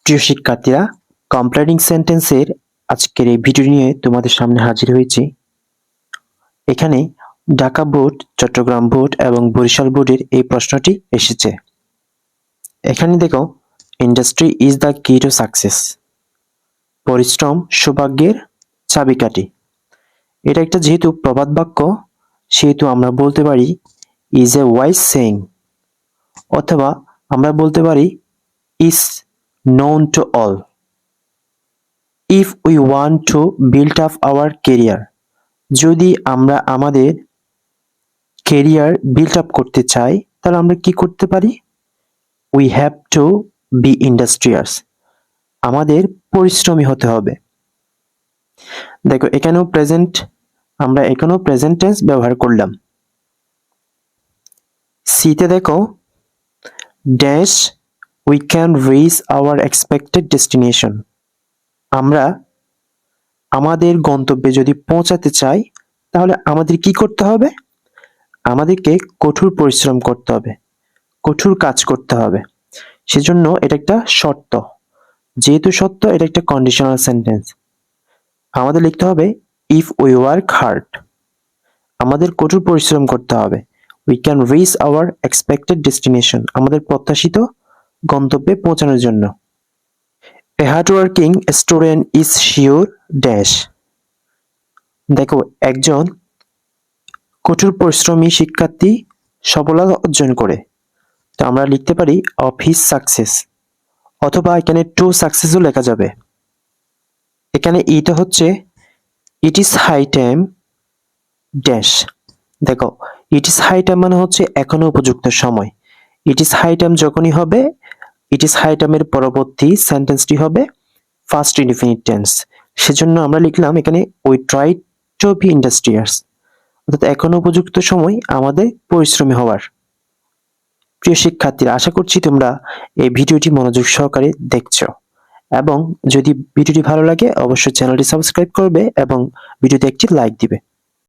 প্রিয় শিক্ষার্থীরা, কম্প্লেটিং সেন্টেন্সের আজকের এই ভিডিও নিয়ে তোমাদের সামনে হাজির হয়েছি। এখানে ঢাকা বোর্ড, চট্টগ্রাম বোর্ড এবং বরিশাল বোর্ডের এই প্রশ্নটি এসেছে। এখানে দেখো, ইন্ডাস্ট্রি ইজ দ্য কি টু সাকসেস। পরিশ্রম সৌভাগ্যের চাবিকাঠি। এটা একটা যেহেতু প্রবাদ বাক্য, সেহেতু আমরা বলতে পারি ইজ এ ওয়াইজ সেইং, অথবা আমরা বলতে পারি is known to all. If we want to build up our career, যদি আমরা আমাদের ক্যারিয়ার বিল্ড আপ করতে চাই, তাহলে আমরা কি করতে পারি? We have to be industrious. আমাদের পরিশ্রমী হতে হবে। দেখো, এখানেও প্রেজেন্ট টেন্স ব্যবহার করলাম। সিতে দেখো, dash we can reach our expected destination. আমরা আমাদের গন্তব্যে যদি পৌঁছাতে চাই, তাহলে আমাদের কি করতে হবে? আমাদেরকে কঠোর পরিশ্রম করতে হবে, কঠোর কাজ করতে হবে। সেজন্য এটা একটা শর্ত। যেহেতু সত্য, এটা একটা কন্ডিশনাল সেন্টেন্স। আমাদের লিখতে হবে ইফ উই ওয়ার্ক হার্ড। আমাদের কঠোর পরিশ্রম করতে হবে। We can reach our expected destination. আমাদের প্রত্যাশিত গন্তব্যে পৌঁছানোর জন্য। A hard working student is sure dash. দেখো, একজন কঠোর পরিশ্রমী শিক্ষার্থী সফলতা অর্জন করে। তো আমরা লিখতে পারি অফ হিজ সাকসেস, অথবা এখানে টু সাকসেসও লেখা যাবে। এখানে এটা হচ্ছে it is high time dash. দেখো, ইট ইজ হাই টাইম মানে হচ্ছে এখনো উপযুক্ত সময়। ইট ইজ হাই টাইম যখনই হবে, ইট ইজ হাই টাইমের পরবর্তী সেন্টেন্সটি হবে ফার্স্ট ইনডিফিনিট টেন্স। সেজন্য আমরা লিখলাম এখানে we try to be industrious, অর্থাৎ এখনো উপযুক্ত সময় আমাদের পরিশ্রমী হওয়ার। প্রিয় শিক্ষার্থীরা, আশা করছি তোমরা এই ভিডিওটি মনোযোগ সহকারে দেখছো, এবং যদি ভিডিওটি ভালো লাগে অবশ্যই চ্যানেলটি সাবস্ক্রাইব করবে এবং ভিডিওতে একটি লাইক দিবে।